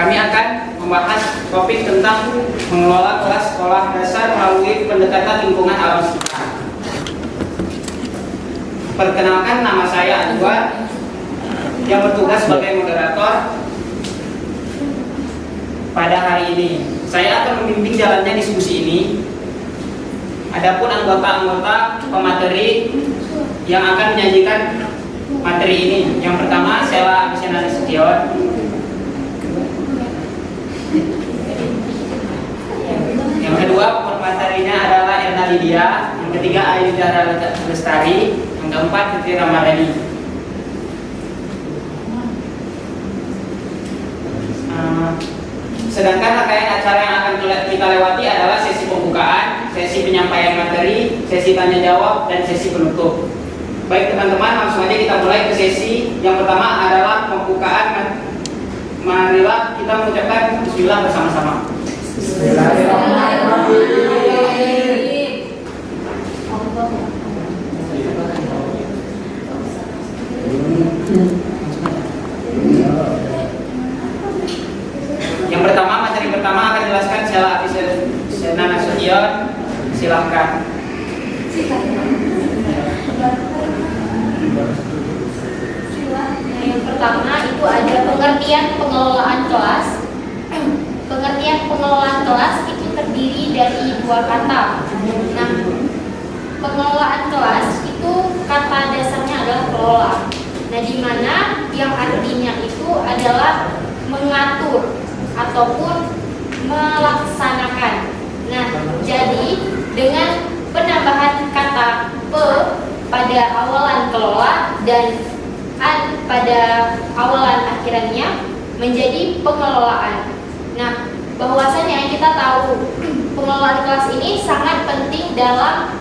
kami akan membahas topik tentang mengelola kelas sekolah dasar melalui pendekatan lingkungan alam sekitar. Perkenalkan, nama saya Adwa yang bertugas sebagai moderator pada hari ini. Saya akan membimbing jalannya diskusi ini. Adapun anggota-anggota pemateri yang akan menyajikan materi ini, yang pertama Sheila Abisyana Nasution, yang kedua pematerinya adalah Erna Lydia, yang ketiga Ayu Zahra Lestari, yang keempat Fitri Ramadhani. Sedangkan rangkaian acara yang akan kita lewati adalah sesi pembukaan, sesi penyampaian materi, sesi tanya jawab, dan sesi penutup. Baik teman-teman, langsung aja kita mulai ke sesi yang pertama adalah pembukaan. Marilah kita mengucapkan bismillah bersama-sama. Yang pertama, materi pertama akan dijelaskan Sheila Abisyana Nasution. Silakan. Yang pertama itu ada pengertian pengelolaan kelas. Pengertian pengelolaan kelas itu terdiri dari dua kata. Nah, pengelolaan kelas itu kata dasarnya adalah kelola. Nah, di mana yang artinya itu adalah mengatur ataupun melaksanakan. Nah, jadi dengan penambahan kata pe pada awalan kelola dan an pada awalan akhirannya menjadi pengelolaan. Nah, bahwasanya kita tahu pengelolaan kelas ini sangat penting dalam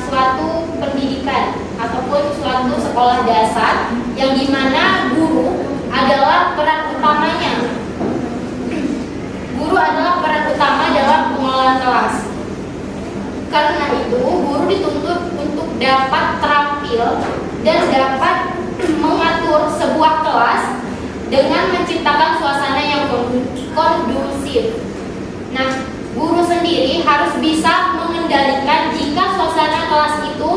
suatu pendidikan ataupun suatu sekolah dasar yang dimana guru adalah peran utamanya. Guru adalah peran utama dalam pengelolaan kelas. Karena itu, guru dituntut untuk dapat terampil dan dapat mengatur sebuah kelas dengan menciptakan suasana yang kondusif. Nah, guru sendiri harus bisa mengendalikan jika suasana kelas itu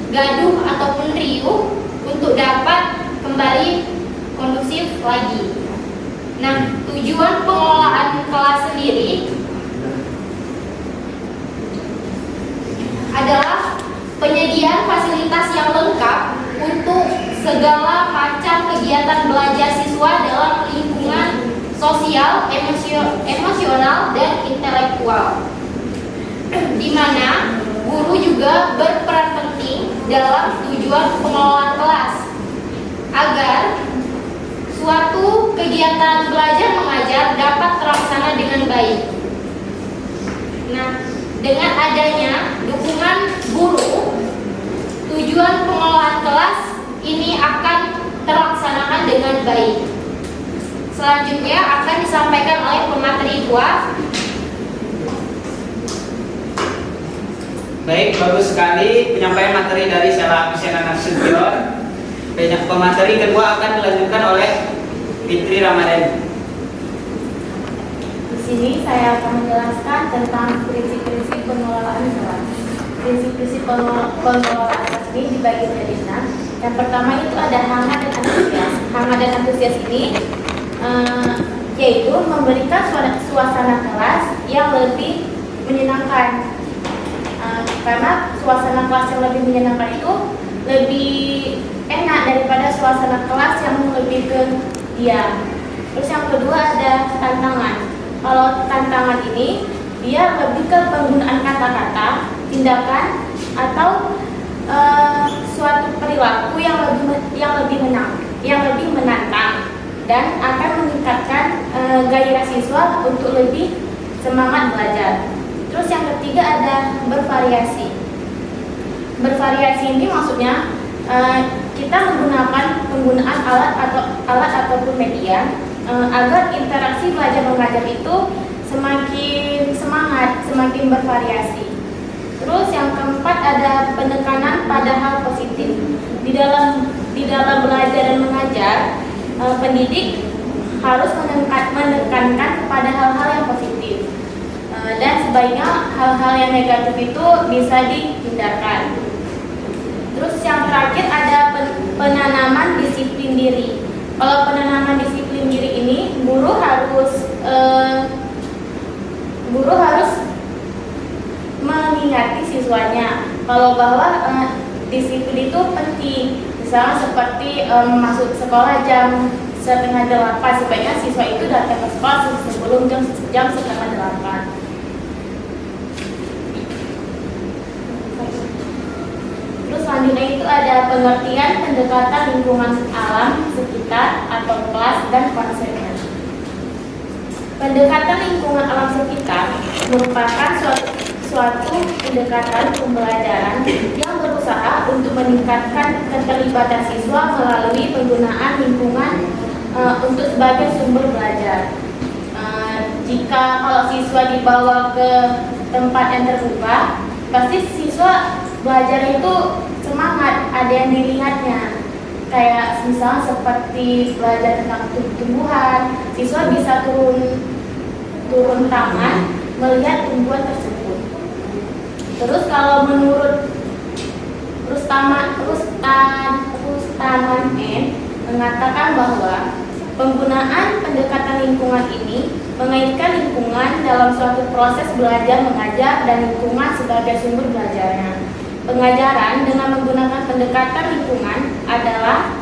gaduh ataupun riuh untuk dapat kembali kondusif lagi. Nah, tujuan pengelolaan kelas sendiri adalah penyediaan fasilitas yang lengkap untuk segala macam kegiatan belajar siswa dalam lingkungan sosial, emosional, dan intelektual. Di mana guru juga berperan penting dalam tujuan pengelolaan kelas agar suatu kegiatan belajar mengajar dapat terlaksana dengan baik. Nah, dengan adanya dukungan guru, tujuan pengelolaan kelas ini akan terlaksanakan dengan baik. Selanjutnya akan disampaikan oleh pemateri 2. Baik, bagus sekali penyampaian materi dari Sheila Abisyana Nasution. Pemateri kedua akan dilanjutkan oleh Fitri Ramadhani. Di sini saya akan menjelaskan tentang prinsip-prinsip pengelolaan kelas. Prinsip-prinsip pengelolaan kelas ini dibagi menjadi 6. Yang pertama itu ada hangat dan antusias. Hangat dan antusias ini yaitu memberikan suasana kelas yang lebih menyenangkan. Karena suasana kelas yang lebih menyenangkan itu lebih enak daripada suasana kelas yang lebih ke diam. Terus yang kedua ada tantangan. Kalau tantangan ini dia lebih ke penggunaan kata-kata, tindakan atau suatu perilaku yang lebih menantang dan akan meningkatkan gairah siswa untuk lebih semangat belajar. Terus yang ketiga ada bervariasi. Bervariasi ini maksudnya kita menggunakan penggunaan alat ataupun media agar interaksi belajar mengajar itu semakin semangat, semakin bervariasi. Terus yang keempat ada penekanan pada hal positif. Di dalam belajar dan mengajar, pendidik harus menekankan kepada hal-hal yang positif. Dan sebaiknya hal-hal yang negatif itu bisa dihindarkan. Terus yang terakhir ada penanaman disiplin diri. Kalau penanaman disiplin diri ini, guru harus mengingati siswanya kalau bahwa disiplin itu penting. Misalnya seperti masuk sekolah jam 7:30, sebaiknya siswa itu datang ke sekolah sebelum jam 7:30. Terus selanjutnya itu ada pengertian pendekatan lingkungan alam sekitar atau kelas dan konsepnya. Pendekatan lingkungan alam sekitar merupakan suatu pendekatan pembelajaran yang berusaha untuk meningkatkan keterlibatan siswa melalui penggunaan lingkungan untuk sebagai sumber belajar. Jika kalau siswa dibawa ke tempat yang terbuka, pasti siswa belajar itu semangat, ada yang dilihatnya. Kayak misalnya seperti belajar tentang tumbuhan, siswa bisa turun tangan melihat tumbuhan tersebut. Terus kalau menurut Rustaman N mengatakan bahwa penggunaan pendekatan lingkungan ini mengaitkan lingkungan dalam suatu proses belajar mengajar dan lingkungan sebagai sumber belajarnya. Pengajaran dengan menggunakan pendekatan lingkungan adalah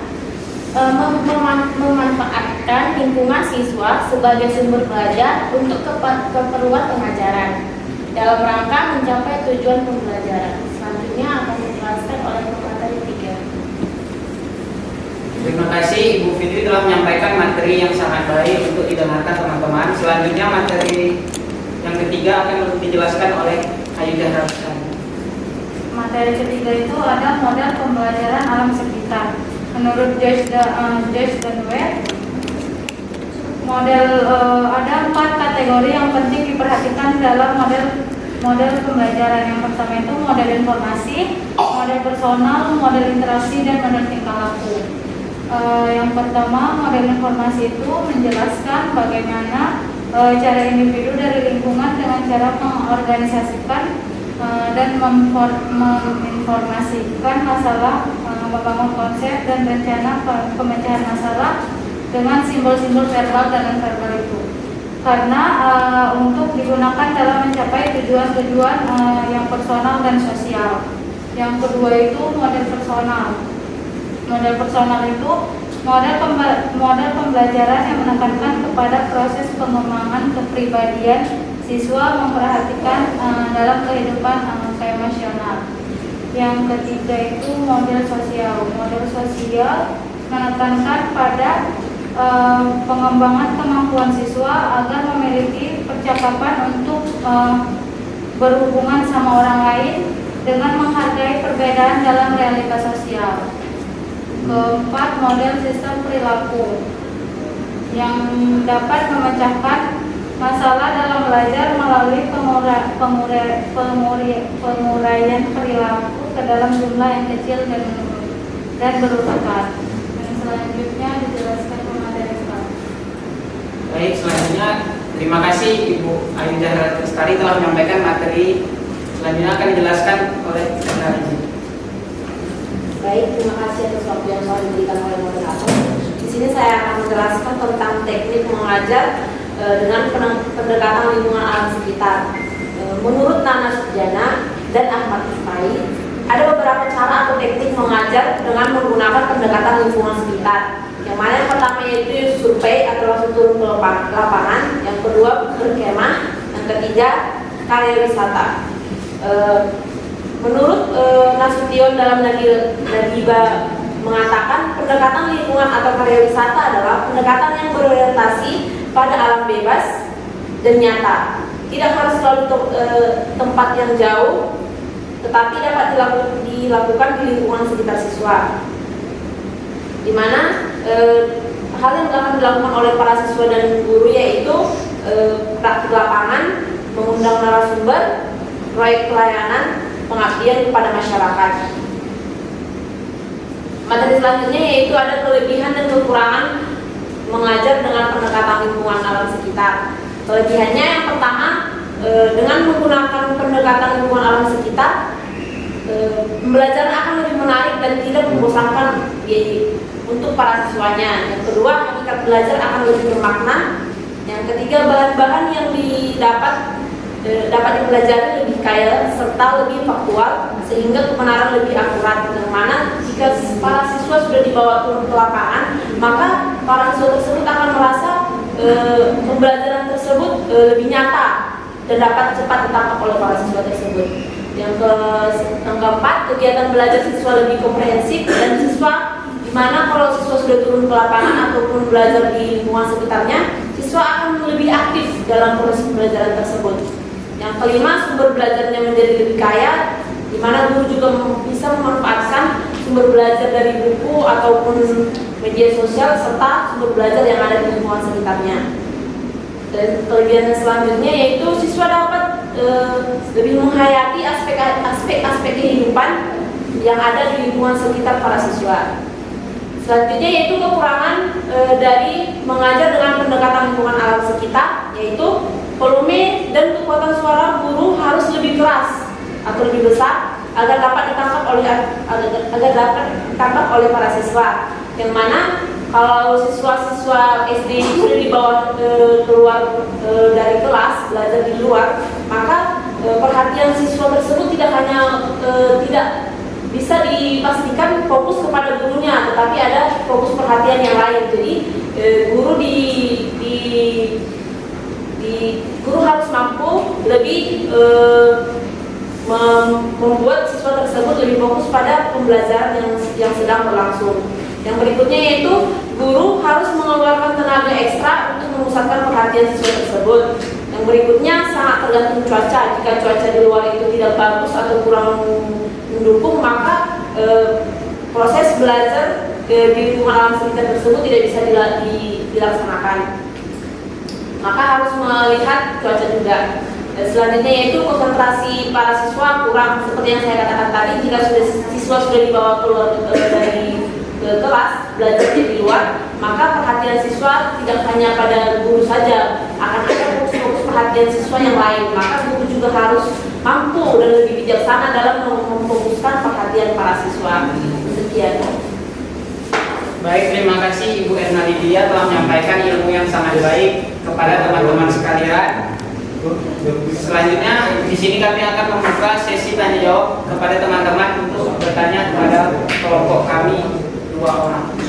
memanfaatkan lingkungan siswa sebagai sumber belajar untuk keperluan pengajaran dalam rangka mencapai tujuan pembelajaran. Selanjutnya akan dijelaskan oleh pemateri 3. Terima kasih Ibu Fitri telah menyampaikan materi yang sangat baik untuk didengarkan teman-teman. Selanjutnya materi yang ketiga akan dijelaskan oleh Ayu Zahra. Materi ketiga itu ada model pembelajaran alam sekitar. Menurut Joyce dan Webb, ada 4 kategori yang penting diperhatikan dalam model pembelajaran. Yang pertama itu model informasi, model personal, model interaksi, dan model tingkah laku. Yang pertama, model informasi itu menjelaskan bagaimana cara individu dari lingkungan dengan cara mengorganisasikan dan menginformasikan masalah, membangun konsep dan rencana pemecahan masalah dengan simbol-simbol verbal dan non-verbal itu. Karena untuk digunakan dalam mencapai tujuan-tujuan yang personal dan sosial. Yang kedua itu model personal. Model personal itu model pembelajaran yang menekankan kepada proses pengembangan kepribadian siswa, memperhatikan dalam kehidupan emosional. Yang ketiga itu model sosial. Model sosial menekankan pada pengembangan kemampuan siswa agar memiliki percakapan untuk berhubungan sama orang lain dengan menghargai perbedaan dalam realitas sosial. Keempat, model sistem perilaku yang dapat memecahkan masalah dalam belajar melalui penguraian perilaku ke dalam jumlah yang kecil dan berurutan. Dan selanjutnya dijelaskan pemateri. Baik, selanjutnya terima kasih Ibu Ayu Zahra Lestari telah menyampaikan materi. Selanjutnya akan dijelaskan oleh Narji. Baik, terima kasih atas waktu yang telah diberikan oleh moderator. Di sini saya akan menjelaskan tentang teknik mengajar dengan pendekatan lingkungan alam sekitar. Menurut Nana Sujana dan Ahmad Rifai, ada beberapa cara atau teknik mengajar dengan menggunakan pendekatan lingkungan sekitar. Yang mana yang pertama yaitu survei atau langsung turun ke lapangan, yang kedua berkemah, yang ketiga karya wisata. Menurut Nasution dalam Nadiba mengatakan pendekatan lingkungan atau karya wisata adalah pendekatan yang berorientasi pada alam bebas dan nyata. Tidak harus selalu tempat yang jauh, tetapi dapat dilakukan di lingkungan sekitar siswa. Di mana hal yang akan dilakukan oleh para siswa dan guru yaitu praktik lapangan, mengundang narasumber, proyek pelayanan, pengabdian kepada masyarakat. Materi selanjutnya yaitu ada kelebihan dan kekurangan mengajar dengan pendekatan lingkungan alam sekitar. Kelebihannya yang pertama, dengan menggunakan pendekatan lingkungan alam sekitar, pembelajaran akan lebih menarik dan tidak membosankan untuk para siswanya. Yang kedua, hakikat belajar akan lebih bermakna. Yang ketiga, bahan-bahan yang dapat dipelajari lebih kaya serta lebih faktual sehingga kebenaran lebih akurat. Yang mana jika para siswa sudah dibawa turun ke lapangan, maka para siswa tersebut akan merasa pembelajaran tersebut lebih nyata dan dapat cepat ditangkap oleh para siswa tersebut. Yang keempat, kegiatan belajar siswa lebih komprehensif dan siswa di mana kalau siswa sudah turun ke lapangan ataupun belajar di lingkungan sekitarnya, siswa akan lebih aktif dalam proses pembelajaran tersebut. Yang kelima, sumber belajarnya menjadi lebih kaya, di mana guru juga bisa memanfaatkan sumber belajar dari buku ataupun media sosial serta sumber belajar yang ada di lingkungan sekitarnya. Dan kelebihan selanjutnya yaitu siswa dapat lebih menghayati aspek-aspek kehidupan yang ada di lingkungan sekitar para siswa. Selanjutnya yaitu kekurangan dari mengajar dengan pendekatan lingkungan alam sekitar, yaitu volume dan kekuatan suara guru harus lebih keras atau lebih besar agar dapat ditangkap oleh para siswa. Yang mana kalau siswa-siswa SD sudah dibawa keluar dari kelas belajar di luar, maka perhatian siswa tersebut tidak hanya tidak bisa dipastikan fokus kepada gurunya, tetapi ada fokus perhatian yang lain. Jadi guru harus mampu lebih membuat siswa tersebut lebih fokus pada pembelajaran yang sedang berlangsung. Yang berikutnya yaitu guru harus mengeluarkan tenaga ekstra untuk memusatkan perhatian siswa tersebut. Yang berikutnya sangat tergantung cuaca. Jika cuaca di luar itu tidak bagus atau kurang mendukung, maka proses belajar di lingkungan alam sekitar tersebut tidak bisa dilaksanakan. Maka harus melihat cuaca juga. Selanjutnya yaitu konsentrasi para siswa kurang. Seperti yang saya katakan tadi, jika siswa sudah dibawa keluar dari kelas belajar di luar, maka perhatian siswa tidak hanya pada guru saja, akan ada fokus perhatian siswa yang lain. Maka guru juga harus mampu dan lebih bijaksana dalam memfokuskan perhatian para siswa. Sekian. Baik, terima kasih Ibu Erna Lydia telah menyampaikan ilmu yang sangat baik kepada teman-teman sekalian. Selanjutnya di sini kami akan membuka sesi tanya jawab kepada teman-teman untuk bertanya kepada kelompok kami 2 orang.